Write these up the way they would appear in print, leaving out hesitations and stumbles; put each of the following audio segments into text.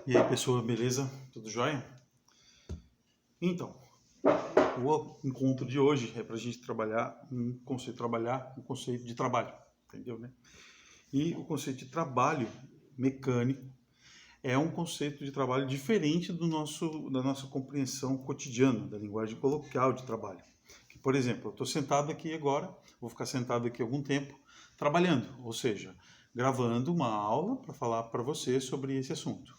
E aí, pessoal, beleza? Tudo jóia? Então, o encontro de hoje é para a gente trabalhar um conceito de trabalho, entendeu, né? E o conceito de trabalho mecânico é um conceito de trabalho diferente da nossa compreensão cotidiana, da linguagem coloquial de trabalho. Que, por exemplo, eu estou sentado aqui agora, vou ficar sentado aqui algum tempo trabalhando, ou seja, gravando uma aula para falar para você sobre esse assunto.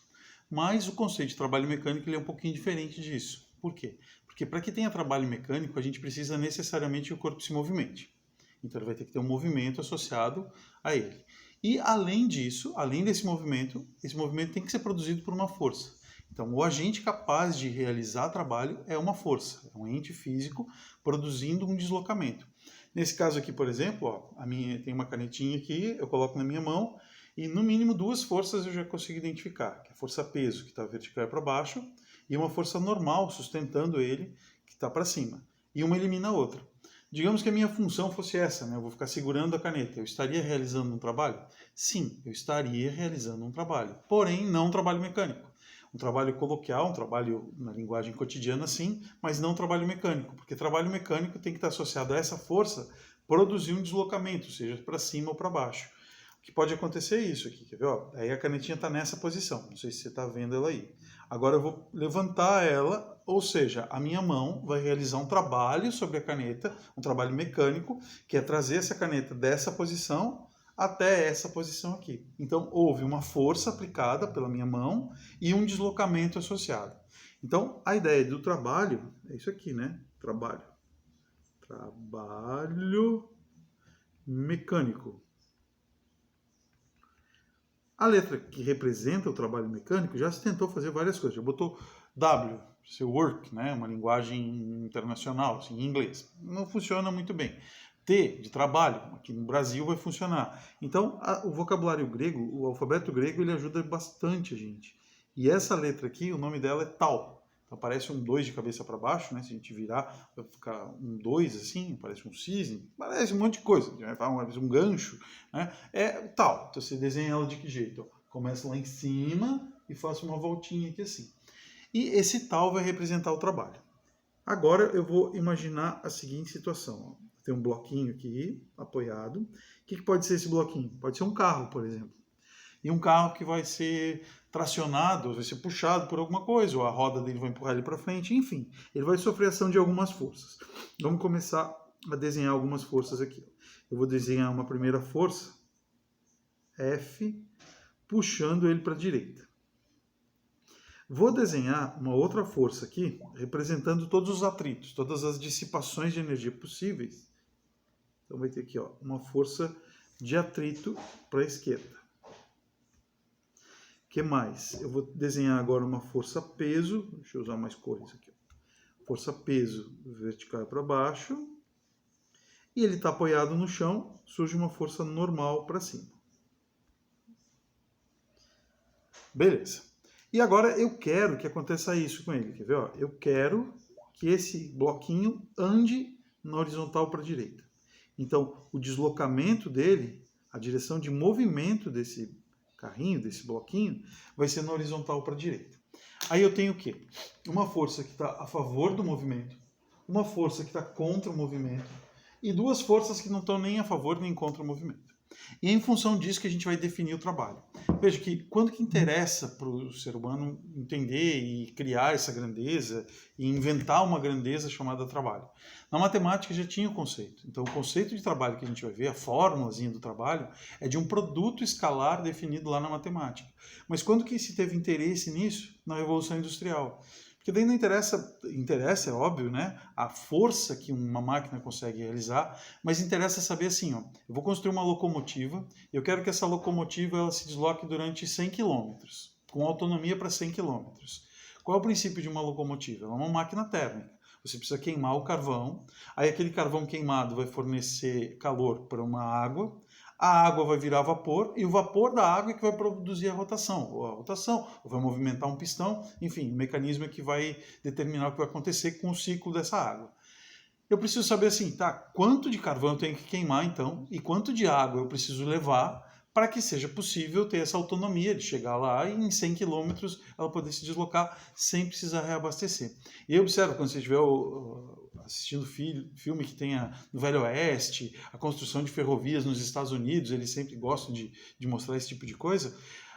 Mas o conceito de trabalho mecânico ele é um pouquinho diferente disso. Por quê? Porque para que tenha trabalho mecânico, a gente precisa necessariamente que o corpo se movimente. Então ele vai ter que ter um movimento associado a ele. E além disso, além desse movimento, esse movimento tem que ser produzido por uma força. Então o agente capaz de realizar trabalho é uma força, é um ente físico produzindo um deslocamento. Nesse caso aqui, por exemplo, ó, tem uma canetinha aqui, eu coloco na minha mão e no mínimo duas forças eu já consigo identificar, que é a força peso, que está vertical para baixo, e uma força normal sustentando ele, que está para cima. E uma elimina a outra. Digamos que a minha função fosse essa, né? Eu vou ficar segurando a caneta. Eu estaria realizando um trabalho? Sim, eu estaria realizando um trabalho. Porém, não um trabalho mecânico. Um trabalho coloquial, um trabalho na linguagem cotidiana, sim, mas não um trabalho mecânico. Porque trabalho mecânico tem que estar associado a essa força produzir um deslocamento, seja para cima ou para baixo. O que pode acontecer é isso aqui, quer ver? Ó, aí a canetinha está nessa posição, não sei se você está vendo ela aí. Agora eu vou levantar ela, ou seja, a minha mão vai realizar um trabalho sobre a caneta, um trabalho mecânico, que é trazer essa caneta dessa posição até essa posição aqui. Então houve uma força aplicada pela minha mão e um deslocamento associado. Então a ideia do trabalho é isso aqui, né? Trabalho mecânico. A letra que representa o trabalho mecânico já se tentou fazer várias coisas. Já botou W, seu work, né? Uma linguagem internacional, assim, em inglês. Não funciona muito bem. T, de trabalho, aqui no Brasil vai funcionar. Então, o vocabulário grego, o alfabeto grego, ele ajuda bastante a gente. E essa letra aqui, o nome dela é tal. Então parece um 2 de cabeça para baixo, né? Se a gente virar, vai ficar um 2 assim, parece um cisne, parece um monte de coisa, parece um gancho, né? É tal. Então você desenha ela de que jeito? Começa lá em cima e faço uma voltinha aqui assim. E esse tal vai representar o trabalho. Agora eu vou imaginar a seguinte situação. Ó. Tem um bloquinho aqui, apoiado. O que pode ser esse bloquinho? Pode ser um carro, por exemplo. E um carro que vai ser tracionado, vai ser puxado por alguma coisa, ou a roda dele vai empurrar ele para frente, enfim. Ele vai sofrer ação de algumas forças. Vamos começar a desenhar algumas forças aqui. Eu vou desenhar uma primeira força, F, puxando ele para a direita. Vou desenhar uma outra força aqui, representando todos os atritos, todas as dissipações de energia possíveis. Então vai ter aqui ó, uma força de atrito para a esquerda. O que mais? Eu vou desenhar agora uma força peso, deixa eu usar mais cores aqui. Força peso vertical para baixo. E ele está apoiado no chão, surge uma força normal para cima. Beleza. E agora eu quero que aconteça isso com ele. Quer ver? Ó? Eu quero que esse bloquinho ande na horizontal para a direita. Então, o deslocamento dele, a direção de movimento desse carrinho, desse bloquinho, vai ser na horizontal para a direita. Aí eu tenho o quê? Uma força que está a favor do movimento, uma força que está contra o movimento e duas forças que não estão nem a favor nem contra o movimento. E é em função disso que a gente vai definir o trabalho. Veja que quando que interessa para o ser humano entender e criar essa grandeza e inventar uma grandeza chamada trabalho? Na matemática já tinha o conceito. Então o conceito de trabalho que a gente vai ver, a fórmulazinha do trabalho, é de um produto escalar definido lá na matemática. Mas quando que se teve interesse nisso? Na Revolução Industrial. Porque daí não interessa, é óbvio, né? A força que uma máquina consegue realizar, mas interessa saber assim, ó, eu vou construir uma locomotiva, eu quero que essa locomotiva ela se desloque durante 100 km, com autonomia para 100 km. Qual é o princípio de uma locomotiva? Ela é uma máquina térmica. Você precisa queimar o carvão, aí aquele carvão queimado vai fornecer calor para uma água, a água vai virar vapor e o vapor da água é que vai produzir a rotação, ou vai movimentar um pistão, enfim, o mecanismo é que vai determinar o que vai acontecer com o ciclo dessa água. Eu preciso saber assim, tá, quanto de carvão eu tenho que queimar então e quanto de água eu preciso levar para que seja possível ter essa autonomia de chegar lá e em 100 quilômetros ela poder se deslocar sem precisar reabastecer. E observa, quando você estiver assistindo filme que tenha no Velho Oeste, a construção de ferrovias nos Estados Unidos, eles sempre gostam de mostrar esse tipo de coisa.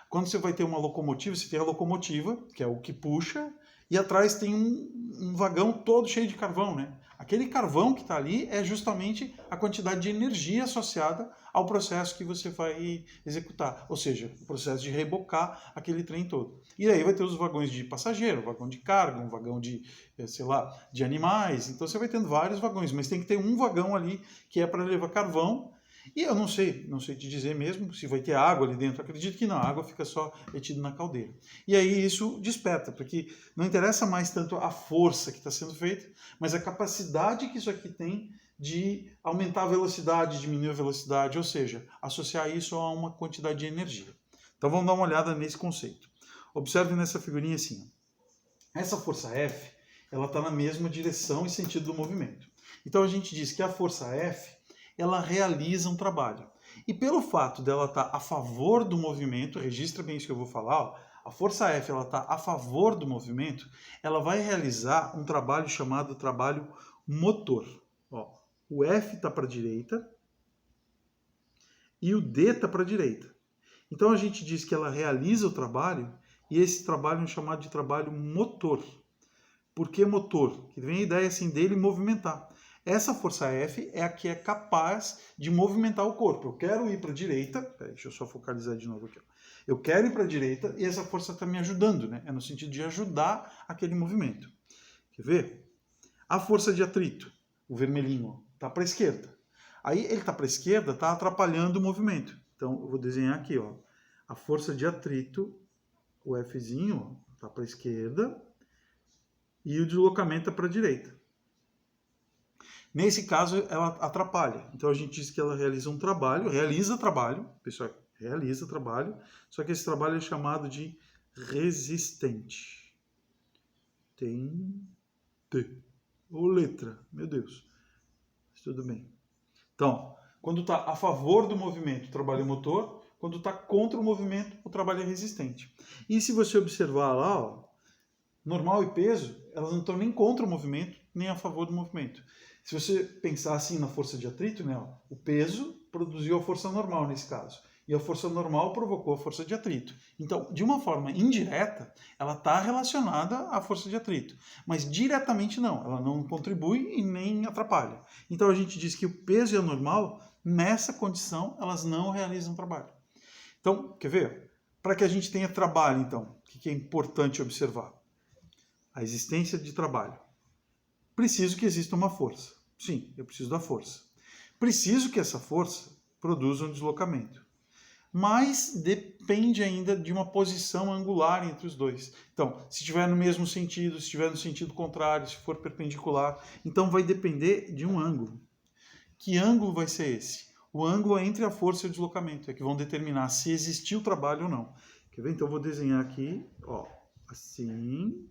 Quando você vai ter uma locomotiva, você tem a locomotiva, que é o que puxa, e atrás tem um vagão todo cheio de carvão, né? Aquele carvão que está ali é justamente a quantidade de energia associada ao processo que você vai executar, ou seja, o processo de rebocar aquele trem todo. E aí vai ter os vagões de passageiro, um vagão de carga, um vagão de, sei lá, de animais. Então você vai tendo vários vagões, mas tem que ter um vagão ali que é para levar carvão. E eu não sei te dizer mesmo se vai ter água ali dentro. Acredito que não, a água fica só retida na caldeira. E aí isso desperta, porque não interessa mais tanto a força que está sendo feita, mas a capacidade que isso aqui tem de aumentar a velocidade, diminuir a velocidade, ou seja, associar isso a uma quantidade de energia. Então vamos dar uma olhada nesse conceito. Observe nessa figurinha assim. Essa força F, ela está na mesma direção e sentido do movimento. Então a gente diz que a força F, ela realiza um trabalho. E pelo fato dela estar a favor do movimento, registra bem isso que eu vou falar, ó, a força F ela está a favor do movimento, ela vai realizar um trabalho chamado trabalho motor. Ó, o F está para a direita e o D está para a direita. Então a gente diz que ela realiza o trabalho e esse trabalho é chamado de trabalho motor. Por que motor? Que vem a ideia assim dele movimentar. Essa força F é a que é capaz de movimentar o corpo. Eu quero ir para a direita, deixa eu só focalizar de novo aqui. Eu quero ir para a direita e essa força está me ajudando, né? É no sentido de ajudar aquele movimento. Quer ver? A força de atrito, o vermelhinho, está para a esquerda. Aí ele está para a esquerda, está atrapalhando o movimento. Então eu vou desenhar aqui, ó, a força de atrito, o Fzinho, está para a esquerda e o deslocamento é para a direita. Nesse caso, ela atrapalha. Então a gente diz que ela realiza um trabalho, pessoal, realiza trabalho, só que esse trabalho é chamado de resistente. Tem T. Ou letra, meu Deus. Mas tudo bem. Então, quando está a favor do movimento, o trabalho é motor. Quando está contra o movimento, o trabalho é resistente. E se você observar lá, ó, normal e peso, elas não estão nem contra o movimento, nem a favor do movimento. Se você pensar assim na força de atrito, né, ó, o peso produziu a força normal nesse caso. E a força normal provocou a força de atrito. Então, de uma forma indireta, ela está relacionada à força de atrito. Mas diretamente não, ela não contribui e nem atrapalha. Então a gente diz que o peso e a normal, nessa condição, elas não realizam trabalho. Então, quer ver? Para que a gente tenha trabalho, então, o que é importante observar? A existência de trabalho. Preciso que exista uma força. Sim, eu preciso da força. Preciso que essa força produza um deslocamento. Mas depende ainda de uma posição angular entre os dois. Então, se estiver no mesmo sentido, se estiver no sentido contrário, se for perpendicular, então vai depender de um ângulo. Que ângulo vai ser esse? O ângulo é entre a força e o deslocamento, é que vão determinar se existiu trabalho ou não. Quer ver? Então eu vou desenhar aqui, ó, assim.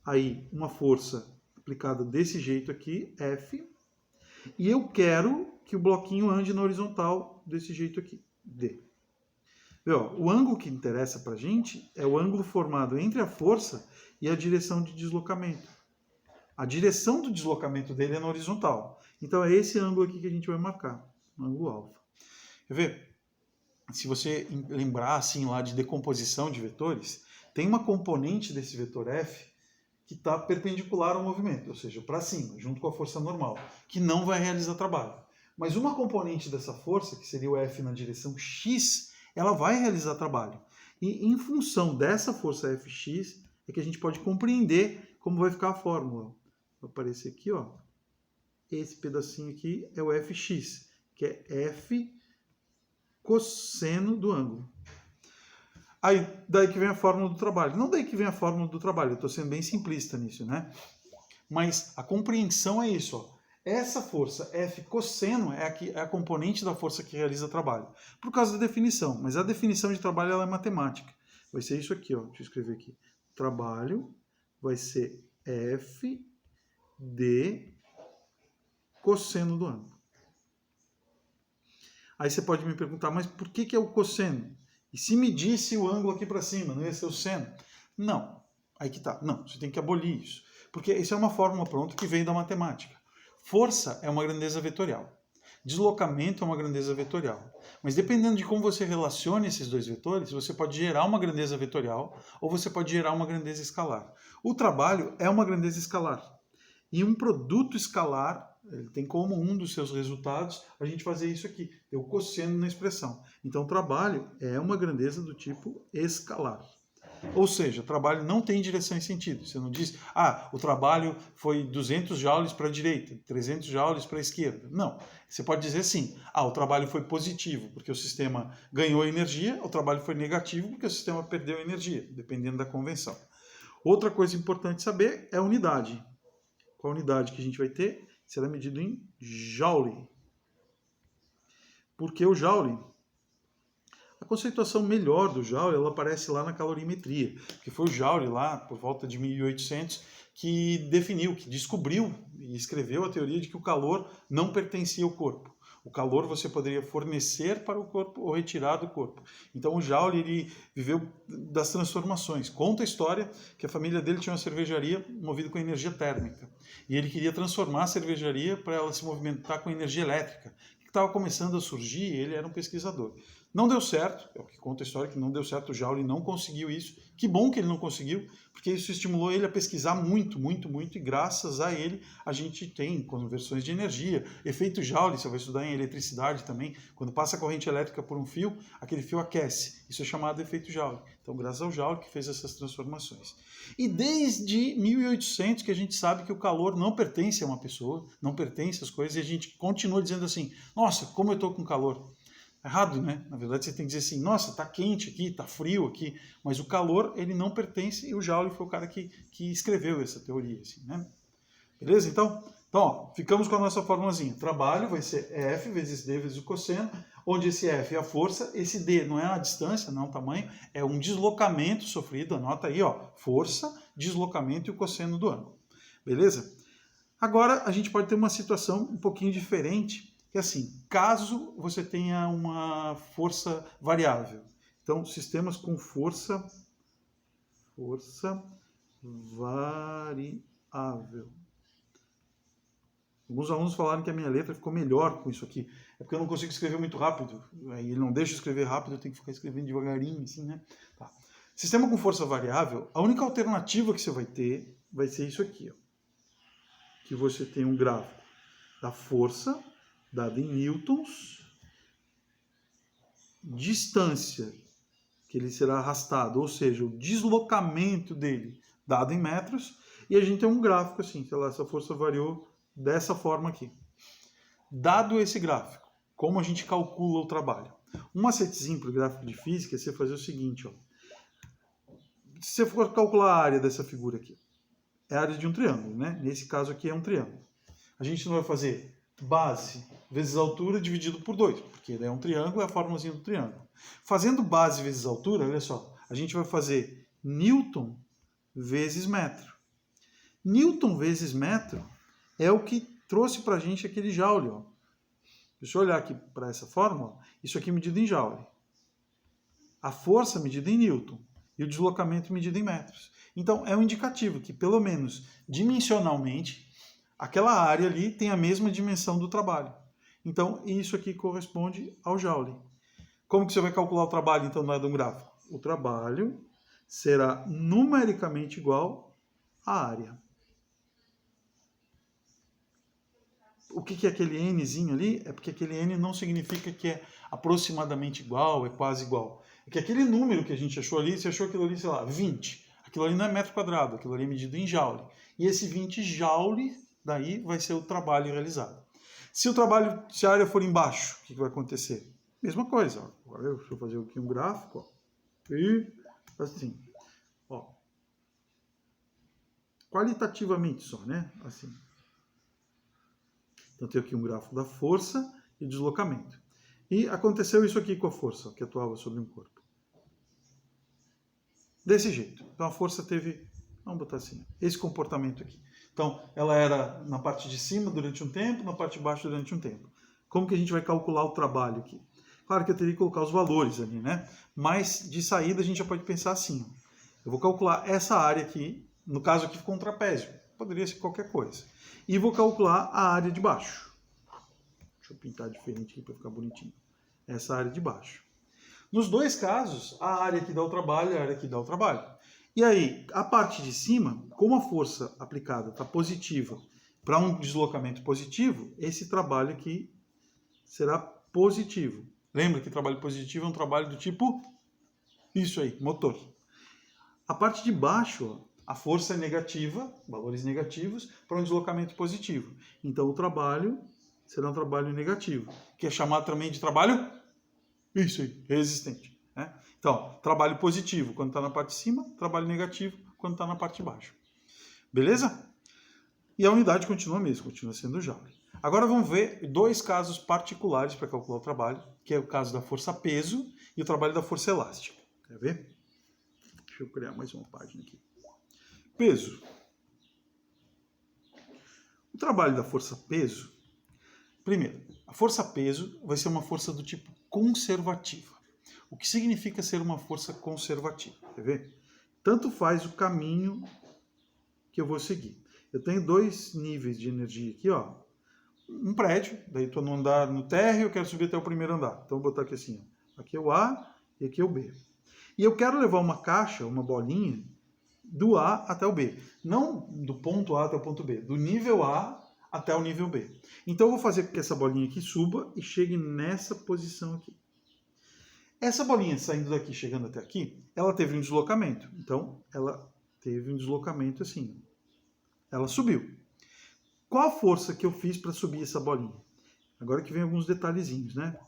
Aí, uma força aplicada desse jeito aqui, F, e eu quero que o bloquinho ande na horizontal desse jeito aqui, D. O ângulo que interessa para a gente é o ângulo formado entre a força e a direção de deslocamento. A direção do deslocamento dele é na horizontal. Então é esse ângulo aqui que a gente vai marcar, o ângulo alfa. Quer ver? Se você lembrar assim lá de decomposição de vetores, tem uma componente desse vetor F que está perpendicular ao movimento, ou seja, para cima, junto com a força normal, que não vai realizar trabalho. Mas uma componente dessa força, que seria o F na direção X, ela vai realizar trabalho. E em função dessa força Fx, é que a gente pode compreender como vai ficar a fórmula. Vai aparecer aqui, ó. Esse pedacinho aqui é o Fx, que é F cosseno do ângulo. Aí, daí que vem a fórmula do trabalho. Não daí que vem a fórmula do trabalho, eu estou sendo bem simplista nisso, né? Mas a compreensão é isso, ó. Essa força F cosseno é a componente da força que realiza trabalho. Por causa da definição, mas a definição de trabalho ela é matemática. Vai ser isso aqui, ó. Deixa eu escrever aqui. Trabalho vai ser F D cosseno do ângulo. Aí você pode me perguntar, mas por que é o cosseno? E se medisse o ângulo aqui para cima, não ia ser o seno? Não. Aí que tá. Não, você tem que abolir isso. Porque isso é uma fórmula pronta que veio da matemática. Força é uma grandeza vetorial. Deslocamento é uma grandeza vetorial. Mas dependendo de como você relaciona esses dois vetores, você pode gerar uma grandeza vetorial ou você pode gerar uma grandeza escalar. O trabalho é uma grandeza escalar. E um produto escalar, ele tem como um dos seus resultados a gente fazer isso aqui, ter o cosseno na expressão. Então, o trabalho é uma grandeza do tipo escalar. Ou seja, o trabalho não tem direção e sentido. Você não diz, o trabalho foi 200 joules para a direita, 300 joules para a esquerda. Não. Você pode dizer assim, o trabalho foi positivo porque o sistema ganhou energia, o trabalho foi negativo porque o sistema perdeu energia, dependendo da convenção. Outra coisa importante saber é a unidade. Qual unidade que a gente vai ter? Será medido em joule. Porque o joule, a conceituação melhor do joule, ela aparece lá na calorimetria, que foi o Joule lá, por volta de 1800, que definiu, que descobriu e escreveu a teoria de que o calor não pertencia ao corpo. O calor você poderia fornecer para o corpo ou retirar do corpo. Então o Joule, ele viveu das transformações. Conta a história que a família dele tinha uma cervejaria movida com energia térmica. E ele queria transformar a cervejaria para ela se movimentar com energia elétrica, que estava começando a surgir, e ele era um pesquisador. Não deu certo, é o que conta a história, que não deu certo, o Joule não conseguiu isso. Que bom que ele não conseguiu, porque isso estimulou ele a pesquisar muito, muito, muito, e graças a ele a gente tem conversões de energia. Efeito Joule, você vai estudar em eletricidade também, quando passa a corrente elétrica por um fio, aquele fio aquece. Isso é chamado efeito Joule. Então, graças ao Joule que fez essas transformações. E desde 1800 que a gente sabe que o calor não pertence a uma pessoa, não pertence às coisas, e a gente continua dizendo assim, nossa, como eu estou com calor. Errado, né? Na verdade, você tem que dizer assim, nossa, tá quente aqui, tá frio aqui, mas o calor, ele não pertence, e o Joule foi o cara que escreveu essa teoria, assim, né? Beleza? Então, ficamos com a nossa formulazinha. Trabalho vai ser F vezes D vezes o cosseno, onde esse F é a força, esse D não é a distância, não é o tamanho, é um deslocamento sofrido, anota aí, força, deslocamento e o cosseno do ângulo. Beleza? Agora, a gente pode ter uma situação um pouquinho diferente, que é assim, caso você tenha uma força variável. Então, sistemas com força variável. Alguns alunos falaram que a minha letra ficou melhor com isso aqui. É porque eu não consigo escrever muito rápido. Aí ele não deixa eu escrever rápido, eu tenho que ficar escrevendo devagarinho, assim, né? Tá. Sistema com força variável, a única alternativa que você vai ter vai ser isso aqui, ó. Que você tem um gráfico da força dada em newtons, distância que ele será arrastado, ou seja, o deslocamento dele dado em metros, e a gente tem um gráfico assim, sei lá, essa força variou dessa forma aqui. Dado esse gráfico, como a gente calcula o trabalho? Um macetezinho para o gráfico de física é você fazer o seguinte, ó. Se você for calcular a área dessa figura aqui, é a área de um triângulo, né? Nesse caso aqui é um triângulo. A gente não vai fazer base vezes altura dividido por 2, porque é um triângulo, é a formulazinha do triângulo. Fazendo base vezes altura, olha só, a gente vai fazer Newton vezes metro. Newton vezes metro é o que trouxe para a gente aquele Joule. Ó. Deixa eu olhar aqui para essa fórmula. Isso aqui é medido em Joule. A força medida em Newton e o deslocamento medido em metros. Então, é um indicativo que, pelo menos dimensionalmente, aquela área ali tem a mesma dimensão do trabalho. Então, isso aqui corresponde ao Joule. Como que você vai calcular o trabalho, então, não é de um gráfico? O trabalho será numericamente igual à área. O que é aquele Nzinho ali? É porque aquele N não significa que é aproximadamente igual, é quase igual. É que aquele número que a gente achou ali, você achou aquilo ali, sei lá, 20. Aquilo ali não é metro quadrado, aquilo ali é medido em Joule. E esse 20 Joule, daí vai ser o trabalho realizado. Se a área for embaixo, o que vai acontecer? Mesma coisa. Ó. Agora deixa eu fazer aqui um gráfico. Ó. E assim. Ó. Qualitativamente só, né? Assim. Então, eu tenho aqui um gráfico da força e deslocamento. E aconteceu isso aqui com a força que atuava sobre um corpo. Desse jeito. Então, a força teve, vamos botar assim, esse comportamento aqui. Então, ela era na parte de cima durante um tempo, na parte de baixo durante um tempo. Como que a gente vai calcular o trabalho aqui? Claro que eu teria que colocar os valores ali, né? Mas de saída a gente já pode pensar assim. Eu vou calcular essa área aqui, no caso aqui ficou um trapézio, poderia ser qualquer coisa. E vou calcular a área de baixo. Deixa eu pintar diferente aqui para ficar bonitinho. Essa área de baixo. Nos dois casos, a área que dá o trabalho é a área que dá o trabalho. E aí, a parte de cima, como a força aplicada está positiva para um deslocamento positivo, esse trabalho aqui será positivo. Lembra que trabalho positivo é um trabalho do tipo isso aí, motor. A parte de baixo, a força é negativa, valores negativos, para um deslocamento positivo. Então o trabalho será um trabalho negativo, que é chamado também de trabalho isso aí, resistente. Né? Então, trabalho positivo quando está na parte de cima, trabalho negativo quando está na parte de baixo. Beleza? E a unidade continua a mesma, continua sendo Joule. Agora vamos ver dois casos particulares para calcular o trabalho, que é o caso da força-peso e o trabalho da força elástica. Quer ver? Deixa eu criar mais uma página aqui. Peso. O trabalho da força-peso, primeiro, a força-peso vai ser uma força do tipo conservativa. O que significa ser uma força conservativa? Quer ver? Tanto faz o caminho que eu vou seguir. Eu tenho dois níveis de energia aqui, ó. Um prédio, daí estou no andar no térreo, eu quero subir até o primeiro andar. Então vou botar aqui assim, ó. Aqui é o A e aqui é o B. E eu quero levar uma caixa, uma bolinha, do A até o B. Não do ponto A até o ponto B, do nível A até o nível B. Então eu vou fazer com que essa bolinha aqui suba e chegue nessa posição aqui. Essa bolinha saindo daqui, chegando até aqui, ela teve um deslocamento. Então, ela teve um deslocamento assim. Ela subiu. Qual a força que eu fiz para subir essa bolinha? Agora que vem alguns detalhezinhos, né?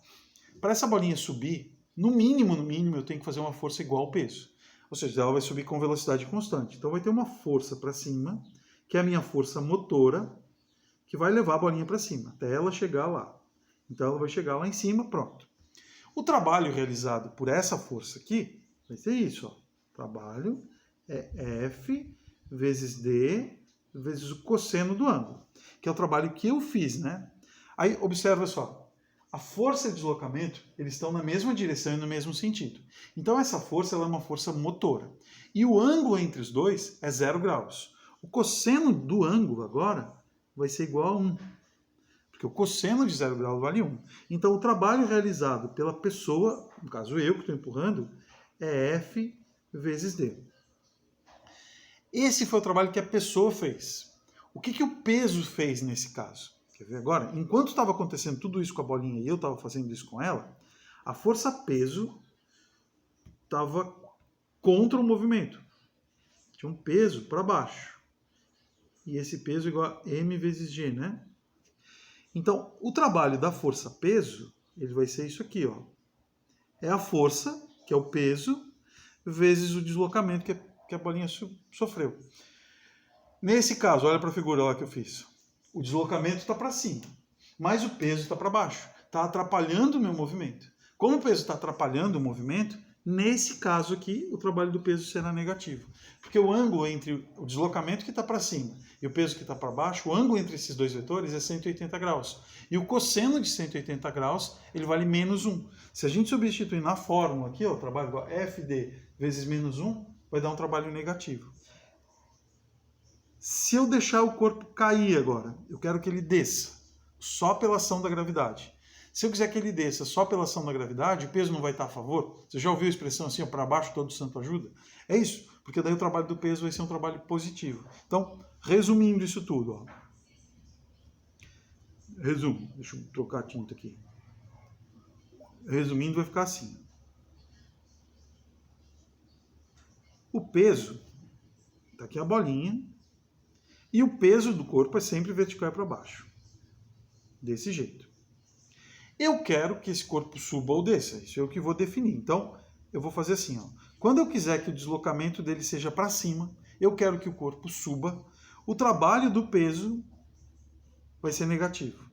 Para essa bolinha subir, no mínimo, eu tenho que fazer uma força igual ao peso. Ou seja, ela vai subir com velocidade constante. Então vai ter uma força para cima, que é a minha força motora, que vai levar a bolinha para cima, até ela chegar lá. Então ela vai chegar lá em cima, pronto. O trabalho realizado por essa força aqui vai ser isso, ó. Trabalho é F vezes D vezes o cosseno do ângulo, que é o trabalho que eu fiz, né? Aí, observa só, a força e o deslocamento, eles estão na mesma direção e no mesmo sentido. Então, essa força ela é uma força motora. E o ângulo entre os dois é 0 graus. O cosseno do ângulo, agora, vai ser igual a 1. Porque o cosseno de 0 graus vale 1. Então, o trabalho realizado pela pessoa, no caso eu que estou empurrando, é F vezes D. Esse foi o trabalho que a pessoa fez. O que o peso fez nesse caso? Quer ver agora? Enquanto estava acontecendo tudo isso com a bolinha e eu estava fazendo isso com ela, a força-peso estava contra o movimento. Tinha um peso para baixo. E esse peso é igual a M vezes G, né? Então, o trabalho da força-peso, ele vai ser isso aqui, ó. É a força, que é o peso, vezes o deslocamento que a bolinha sofreu. Nesse caso, olha para a figura lá que eu fiz. O deslocamento está para cima, mas o peso está para baixo. Está atrapalhando o meu movimento. Como o peso está atrapalhando o movimento, nesse caso aqui, o trabalho do peso será negativo. Porque o ângulo entre o deslocamento que está para cima e o peso que está para baixo, o ângulo entre esses dois vetores é 180 graus. E o cosseno de 180 graus, ele vale menos 1. Se a gente substituir na fórmula aqui, ó, o trabalho igual a FD vezes menos 1, vai dar um trabalho negativo. Se eu deixar o corpo cair agora, eu quero que ele desça só pela ação da gravidade. Se eu quiser que ele desça só pela ação da gravidade, o peso não vai estar a favor? Você já ouviu a expressão assim, para baixo todo santo ajuda? É isso, porque daí o trabalho do peso vai ser um trabalho positivo. Então, resumindo isso tudo, ó. Resumo, deixa eu trocar a tinta aqui. Resumindo, vai ficar assim. O peso, tá aqui a bolinha, e o peso do corpo é sempre vertical para baixo. Desse jeito. Eu quero que esse corpo suba ou desça. Isso é o que vou definir. Então, eu vou fazer assim. Ó. Quando eu quiser que o deslocamento dele seja para cima, eu quero que o corpo suba. O trabalho do peso vai ser negativo.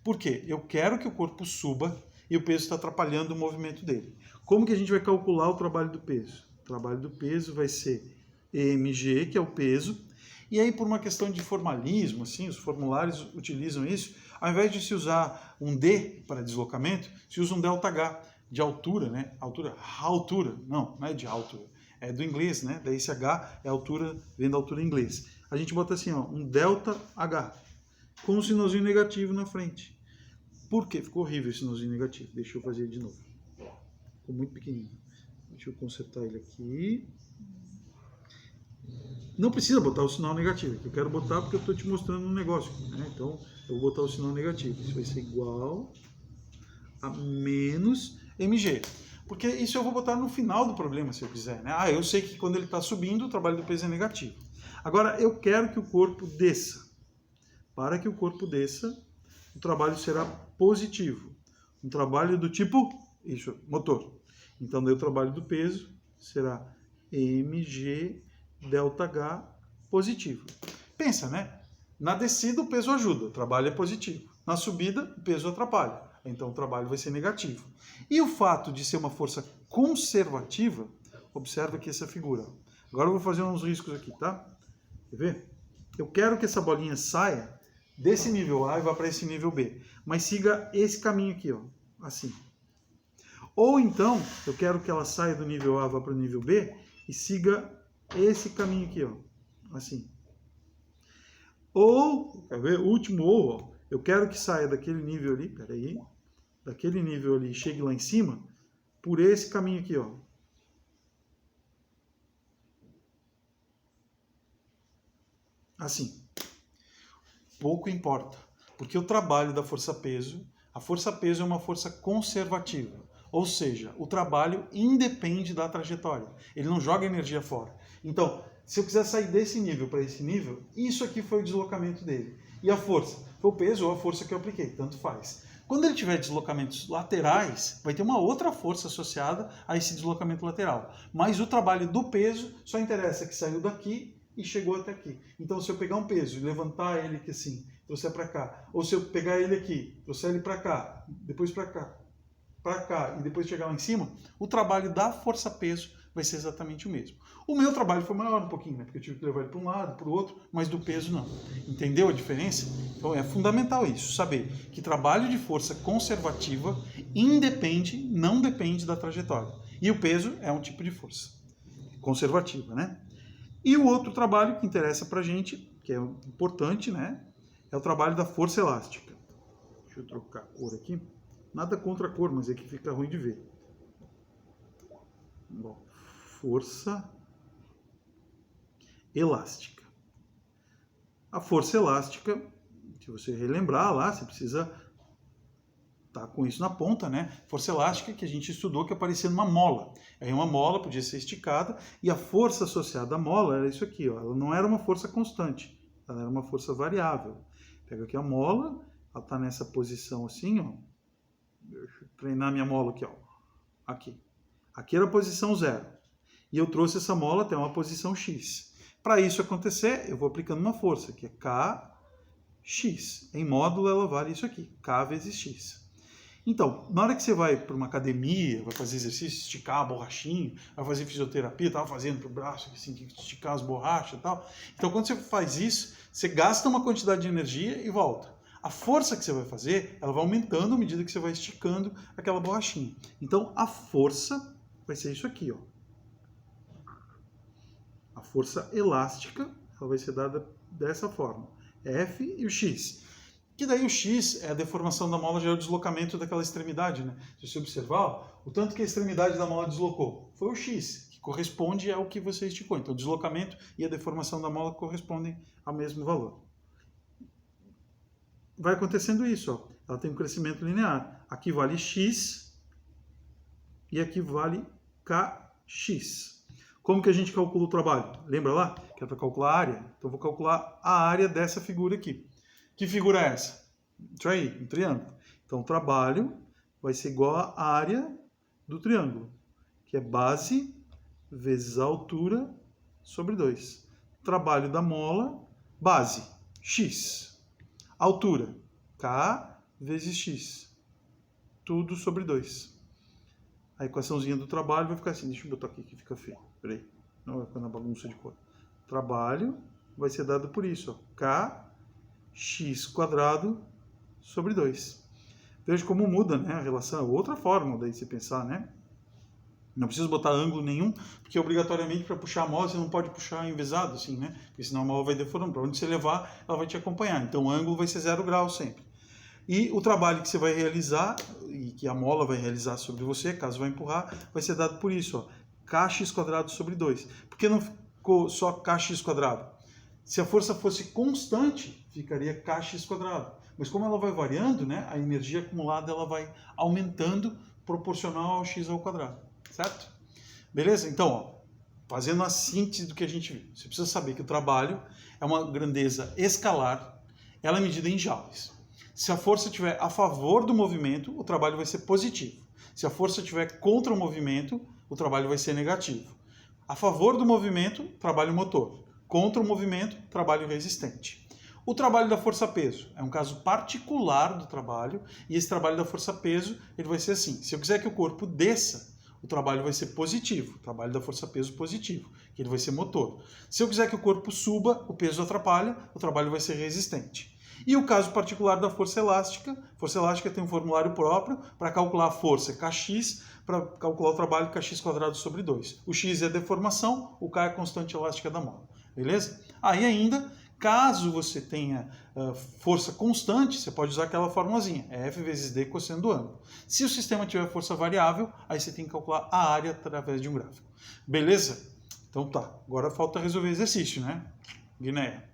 Por quê? Eu quero que o corpo suba e o peso está atrapalhando o movimento dele. Como que a gente vai calcular o trabalho do peso? O trabalho do peso vai ser mg, que é o peso. E aí, por uma questão de formalismo, assim, os formulários utilizam isso, Ao invés de se usar um D para deslocamento, se usa um ΔH de altura, né? Altura, não é de altura, é do inglês, né? Daí esse H é altura, vem da altura em inglês. A gente bota assim, ó, um ΔH, com um sinalzinho negativo na frente. Por quê? Ficou horrível esse sinalzinho negativo. Deixa eu fazer de novo. Ficou muito pequenininho. Deixa eu consertar ele aqui. Não precisa botar o sinal negativo, que eu quero botar porque eu estou te mostrando um negócio, né? Então, eu vou botar o sinal negativo. Isso vai ser igual a menos mg. Porque isso eu vou botar no final do problema, se eu quiser, né? Eu sei que quando ele está subindo, o trabalho do peso é negativo. Agora, eu quero que o corpo desça. Para que o corpo desça, o trabalho será positivo. Um trabalho do tipo, isso, motor. Então, daí o trabalho do peso será mg ΔH positivo. Pensa, né? Na descida o peso ajuda, o trabalho é positivo. Na subida o peso atrapalha, então o trabalho vai ser negativo. E o fato de ser uma força conservativa, observa aqui essa figura. Agora eu vou fazer uns riscos aqui, tá? Quer ver? Eu quero que essa bolinha saia desse nível A e vá para esse nível B, mas siga esse caminho aqui, ó, assim. Ou então, eu quero que ela saia do nível A e vá para o nível B e siga esse caminho aqui, ó, assim. Ou, quer ver? O último ou, ó, eu quero que saia daquele nível ali, peraí, daquele nível ali, chegue lá em cima, por esse caminho aqui, ó. Assim. Pouco importa, porque o trabalho da força-peso, a força-peso é uma força conservativa. Ou seja, o trabalho independe da trajetória. Ele não joga energia fora. Então, se eu quiser sair desse nível para esse nível, isso aqui foi o deslocamento dele. E a força? Foi o peso ou a força que eu apliquei, tanto faz. Quando ele tiver deslocamentos laterais, vai ter uma outra força associada a esse deslocamento lateral. Mas o trabalho do peso só interessa que saiu daqui e chegou até aqui. Então, se eu pegar um peso e levantar ele aqui assim, trouxer para cá, ou se eu pegar ele aqui, trouxer ele para cá, depois para cá e depois chegar lá em cima, o trabalho da força-peso vai ser exatamente o mesmo. O meu trabalho foi maior um pouquinho, né? Porque eu tive que levar ele para um lado, para o outro, mas do peso não. Entendeu a diferença? Então é fundamental isso, saber que trabalho de força conservativa não depende da trajetória. E o peso é um tipo de força conservativa, né? E o outro trabalho que interessa para a gente, que é importante, né? É o trabalho da força elástica. Deixa eu trocar a cor aqui. Nada contra a cor, mas é que fica ruim de ver. Bom, força elástica. A força elástica, se você relembrar lá, você precisa estar com isso na ponta, né? Força elástica que a gente estudou que aparecia numa mola. Aí uma mola podia ser esticada e a força associada à mola era isso aqui, ó. Ela não era uma força constante, ela era uma força variável. Pega aqui a mola, ela está nessa posição assim, ó. Deixa eu treinar minha mola aqui, ó. Aqui. Aqui era a posição 0. E eu trouxe essa mola até uma posição X. Para isso acontecer, eu vou aplicando uma força, que é Kx. Em módulo, ela vale isso aqui, K vezes X. Então, na hora que você vai para uma academia, vai fazer exercício, esticar a borrachinha, vai fazer fisioterapia, estava fazendo para o braço, assim, esticar as borrachas e tal. Então, quando você faz isso, você gasta uma quantidade de energia e volta. A força que você vai fazer, ela vai aumentando à medida que você vai esticando aquela borrachinha. Então, a força vai ser isso aqui, ó. A força elástica, ela vai ser dada dessa forma. F e o X. Que daí o X é a deformação da mola, já é o deslocamento daquela extremidade, né? Se você observar, o tanto que a extremidade da mola deslocou foi o X, que corresponde ao que você esticou. Então, o deslocamento e a deformação da mola correspondem ao mesmo valor. Vai acontecendo isso, ó. Ela tem um crescimento linear. Aqui vale X e aqui vale Kx. Como que a gente calcula o trabalho? Lembra lá? Que é para calcular a área? Então, eu vou calcular a área dessa figura aqui. Que figura é essa? Isso aí, um triângulo. Então, o trabalho vai ser igual à área do triângulo, que é base vezes a altura sobre 2. Trabalho da mola, base, x. Altura, K vezes X. Tudo sobre 2. A equaçãozinha do trabalho vai ficar assim. Deixa eu botar aqui que fica feio. Peraí. Não vai ficar na bagunça de cor. Trabalho vai ser dado por isso. Ó. Kx² sobre 2. Veja como muda, né, a relação. Outra forma daí de se pensar, né? Não precisa botar ângulo nenhum, porque obrigatoriamente para puxar a mola você não pode puxar envezado, assim, né? Porque senão a mola vai deformando. Para onde você levar, ela vai te acompanhar. Então o ângulo vai ser 0 graus sempre. E o trabalho que você vai realizar, e que a mola vai realizar sobre você, caso vai empurrar, vai ser dado por isso, ó, kx² sobre 2. Por que não ficou só kx²? Se a força fosse constante, ficaria kx². Mas como ela vai variando, né, a energia acumulada ela vai aumentando proporcional ao x ao quadrado, certo? Beleza? Então, ó, fazendo a síntese do que a gente viu, você precisa saber que o trabalho é uma grandeza escalar, ela é medida em joules. Se a força estiver a favor do movimento, o trabalho vai ser positivo. Se a força estiver contra o movimento, o trabalho vai ser negativo. A favor do movimento, trabalho motor. Contra o movimento, trabalho resistente. O trabalho da força-peso é um caso particular do trabalho, e esse trabalho da força-peso ele vai ser assim. Se eu quiser que o corpo desça, o trabalho vai ser positivo, o trabalho da força-peso positivo, que ele vai ser motor. Se eu quiser que o corpo suba, o peso atrapalha, o trabalho vai ser resistente. E o caso particular da força elástica tem um formulário próprio para calcular a força Kx, para calcular o trabalho kx² sobre 2. O x é a deformação, o k é a constante elástica da mola. Beleza? Aí ainda, caso você tenha força constante, você pode usar aquela formulazinha, F vezes D cosseno do ângulo. Se o sistema tiver força variável, aí você tem que calcular a área através de um gráfico. Beleza? Então tá, agora falta resolver exercício, né? Guiné.